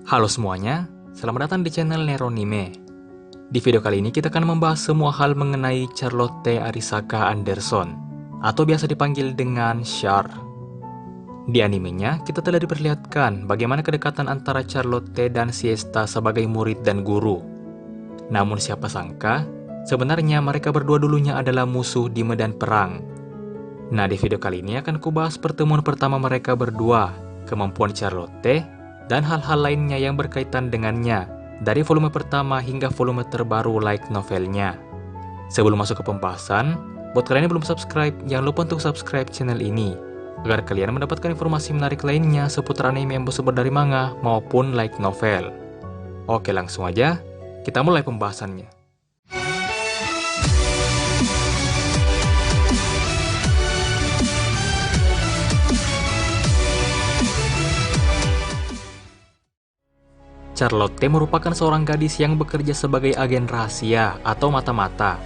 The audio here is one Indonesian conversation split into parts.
Halo semuanya, selamat datang di channel Neronime. Di video kali ini kita akan membahas semua hal mengenai Charlotte Arisaka Anderson, atau biasa dipanggil dengan Char. Di animenya, kita telah diperlihatkan bagaimana kedekatan antara Charlotte dan Siesta sebagai murid dan guru. Namun siapa sangka, sebenarnya mereka berdua dulunya adalah musuh di medan perang. Nah, di video kali ini akan kubahas pertemuan pertama mereka berdua, kemampuan Charlotte, dan hal-hal lainnya yang berkaitan dengannya, dari volume pertama hingga volume terbaru light novelnya. Sebelum masuk ke pembahasan, buat kalian yang belum subscribe, jangan lupa untuk subscribe channel ini, agar kalian mendapatkan informasi menarik lainnya seputar anime yang bersumber dari manga maupun light novel. Oke, langsung aja, kita mulai pembahasannya. Charlotte merupakan seorang gadis yang bekerja sebagai agen rahasia atau mata-mata.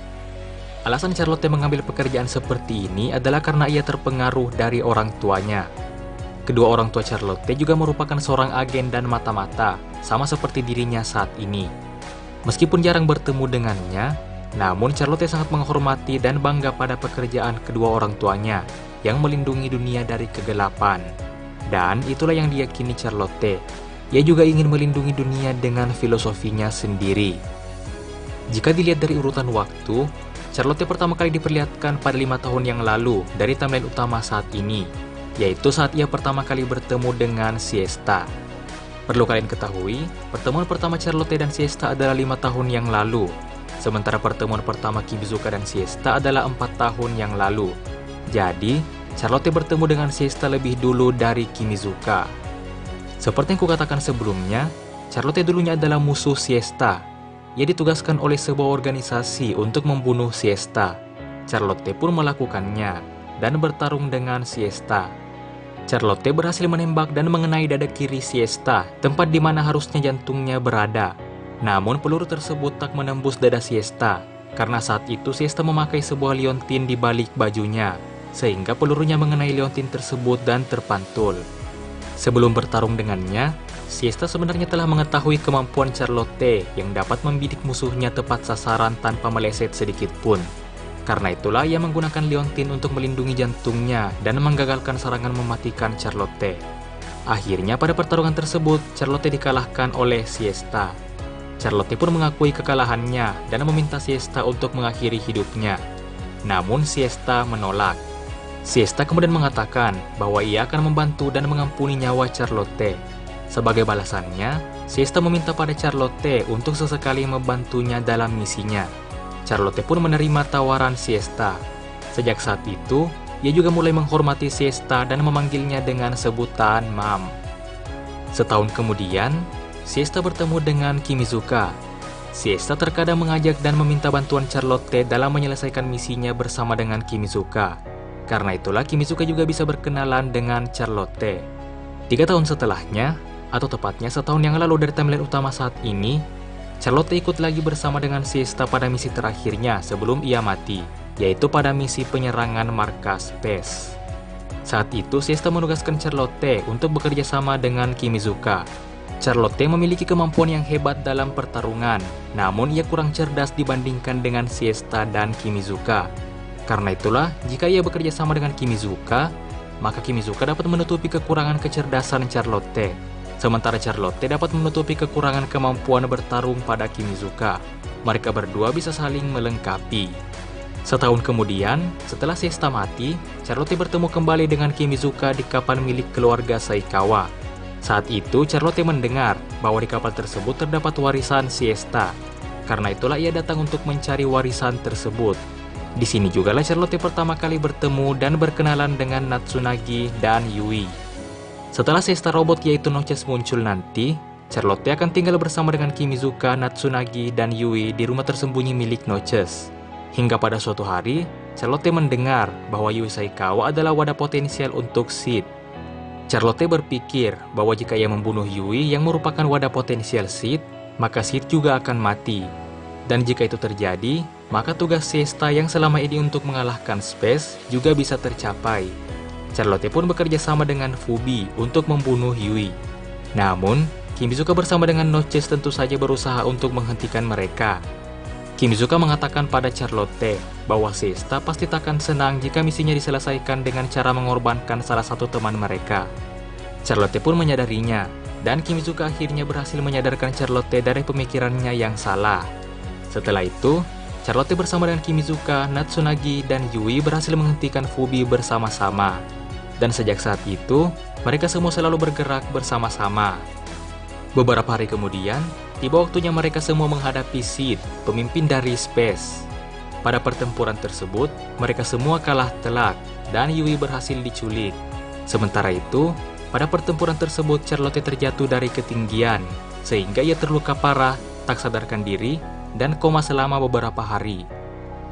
Alasan Charlotte mengambil pekerjaan seperti ini adalah karena ia terpengaruh dari orang tuanya. Kedua orang tua Charlotte juga merupakan seorang agen dan mata-mata, sama seperti dirinya saat ini. Meskipun jarang bertemu dengannya, namun Charlotte sangat menghormati dan bangga pada pekerjaan kedua orang tuanya yang melindungi dunia dari kegelapan. Dan itulah yang diyakini Charlotte. Ia juga ingin melindungi dunia dengan filosofinya sendiri. Jika dilihat dari urutan waktu, Charlotte pertama kali diperlihatkan pada 5 tahun yang lalu dari timeline utama saat ini, yaitu saat ia pertama kali bertemu dengan Siesta. Perlu kalian ketahui, pertemuan pertama Charlotte dan Siesta adalah 5 tahun yang lalu, sementara pertemuan pertama Kibizuka dan Siesta adalah 4 tahun yang lalu. Jadi, Charlotte bertemu dengan Siesta lebih dulu dari Kimizuka. Seperti yang kukatakan sebelumnya, Charlotte dulunya adalah musuh Siesta. Ia ditugaskan oleh sebuah organisasi untuk membunuh Siesta. Charlotte pun melakukannya dan bertarung dengan Siesta. Charlotte berhasil menembak dan mengenai dada kiri Siesta, tempat di mana harusnya jantungnya berada. Namun peluru tersebut tak menembus dada Siesta, karena saat itu Siesta memakai sebuah liontin di balik bajunya, sehingga pelurunya mengenai liontin tersebut dan terpantul. Sebelum bertarung dengannya, Siesta sebenarnya telah mengetahui kemampuan Charlotte yang dapat membidik musuhnya tepat sasaran tanpa meleset sedikit pun. Karena itulah ia menggunakan liontin untuk melindungi jantungnya dan menggagalkan serangan mematikan Charlotte. Akhirnya pada pertarungan tersebut, Charlotte dikalahkan oleh Siesta. Charlotte pun mengakui kekalahannya dan meminta Siesta untuk mengakhiri hidupnya. Namun Siesta menolak. Siesta kemudian mengatakan bahwa ia akan membantu dan mengampuni nyawa Charlotte. Sebagai balasannya, Siesta meminta pada Charlotte untuk sesekali membantunya dalam misinya. Charlotte pun menerima tawaran Siesta. Sejak saat itu, ia juga mulai menghormati Siesta dan memanggilnya dengan sebutan Mam. Setahun kemudian, Siesta bertemu dengan Kimizuka. Siesta terkadang mengajak dan meminta bantuan Charlotte dalam menyelesaikan misinya bersama dengan Kimizuka. Karena itulah Kimizuka juga bisa berkenalan dengan Charlotte. 3 tahun setelahnya, atau tepatnya setahun yang lalu dari timeline utama saat ini, Charlotte ikut lagi bersama dengan Siesta pada misi terakhirnya sebelum ia mati, yaitu pada misi penyerangan markas Space. Saat itu Siesta menugaskan Charlotte untuk bekerja sama dengan Kimizuka. Charlotte memiliki kemampuan yang hebat dalam pertarungan, namun ia kurang cerdas dibandingkan dengan Siesta dan Kimizuka. Karena itulah, jika ia bekerja sama dengan Kimizuka, maka Kimizuka dapat menutupi kekurangan kecerdasan Charlotte. Sementara Charlotte dapat menutupi kekurangan kemampuan bertarung pada Kimizuka. Mereka berdua bisa saling melengkapi. Setahun kemudian, setelah Siesta mati, Charlotte bertemu kembali dengan Kimizuka di kapal milik keluarga Saikawa. Saat itu, Charlotte mendengar bahwa di kapal tersebut terdapat warisan Siesta. Karena itulah ia datang untuk mencari warisan tersebut. Di sini juga lah Charlotte pertama kali bertemu dan berkenalan dengan Natsunagi dan Yui. Setelah Siesta robot yaitu Notches muncul nanti, Charlotte akan tinggal bersama dengan Kimizuka, Natsunagi, dan Yui di rumah tersembunyi milik Notches. Hingga pada suatu hari, Charlotte mendengar bahwa Yui Saikawa adalah wadah potensial untuk Seed. Charlotte berpikir bahwa jika ia membunuh Yui yang merupakan wadah potensial Seed, maka Seed juga akan mati. Dan jika itu terjadi, maka tugas Siesta yang selama ini untuk mengalahkan Space juga bisa tercapai. Charlotte pun bekerja sama dengan Fubi untuk membunuh Yui. Namun, Kimizuka bersama dengan Notches tentu saja berusaha untuk menghentikan mereka. Kimizuka mengatakan pada Charlotte bahwa Seista pasti takkan senang jika misinya diselesaikan dengan cara mengorbankan salah satu teman mereka. Charlotte pun menyadarinya, dan Kimizuka akhirnya berhasil menyadarkan Charlotte dari pemikirannya yang salah. Setelah itu, Charlotte bersama dengan Kimizuka, Natsunagi, dan Yui berhasil menghentikan Fubi bersama-sama. Dan sejak saat itu, mereka semua selalu bergerak bersama-sama. Beberapa hari kemudian, tiba waktunya mereka semua menghadapi Sid, pemimpin dari Space. Pada pertempuran tersebut, mereka semua kalah telak, dan Yui berhasil diculik. Sementara itu, pada pertempuran tersebut Charlotte terjatuh dari ketinggian, sehingga ia terluka parah, tak sadarkan diri, dan koma selama beberapa hari.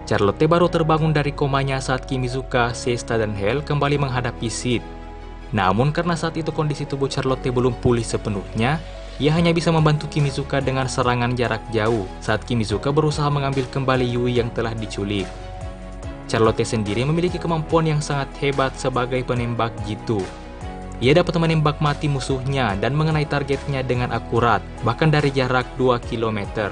Charlotte baru terbangun dari komanya saat Kimizuka, Seista, dan Hel kembali menghadapi Sid. Namun karena saat itu kondisi tubuh Charlotte belum pulih sepenuhnya, ia hanya bisa membantu Kimizuka dengan serangan jarak jauh saat Kimizuka berusaha mengambil kembali Yui yang telah diculik. Charlotte sendiri memiliki kemampuan yang sangat hebat sebagai penembak jitu. Ia dapat menembak mati musuhnya dan mengenai targetnya dengan akurat, bahkan dari jarak 2 km.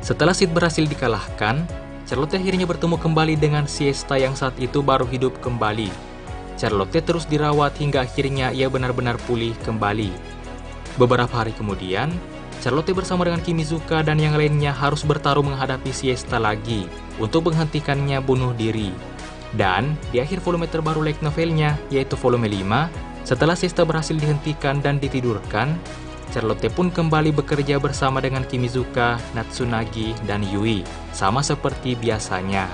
Setelah Sid berhasil dikalahkan, Charlotte akhirnya bertemu kembali dengan Seista yang saat itu baru hidup kembali. Charlotte terus dirawat hingga akhirnya ia benar-benar pulih kembali. Beberapa hari kemudian, Charlotte bersama dengan Kimizuka dan yang lainnya harus bertarung menghadapi Seista lagi untuk menghentikannya bunuh diri. Dan di akhir volume terbaru light novelnya, yaitu volume 5, setelah Seista berhasil dihentikan dan ditidurkan, Charlotte pun kembali bekerja bersama dengan Kimizuka, Natsunagi, dan Yui, sama seperti biasanya.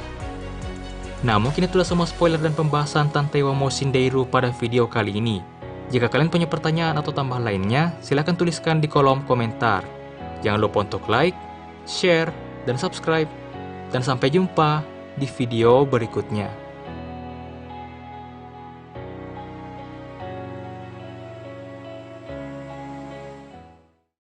Nah, mungkin itulah semua spoiler dan pembahasan Tantei wa Moushinderu pada video kali ini. Jika kalian punya pertanyaan atau tambahan lainnya, silahkan tuliskan di kolom komentar. Jangan lupa untuk like, share, dan subscribe. Dan sampai jumpa di video berikutnya.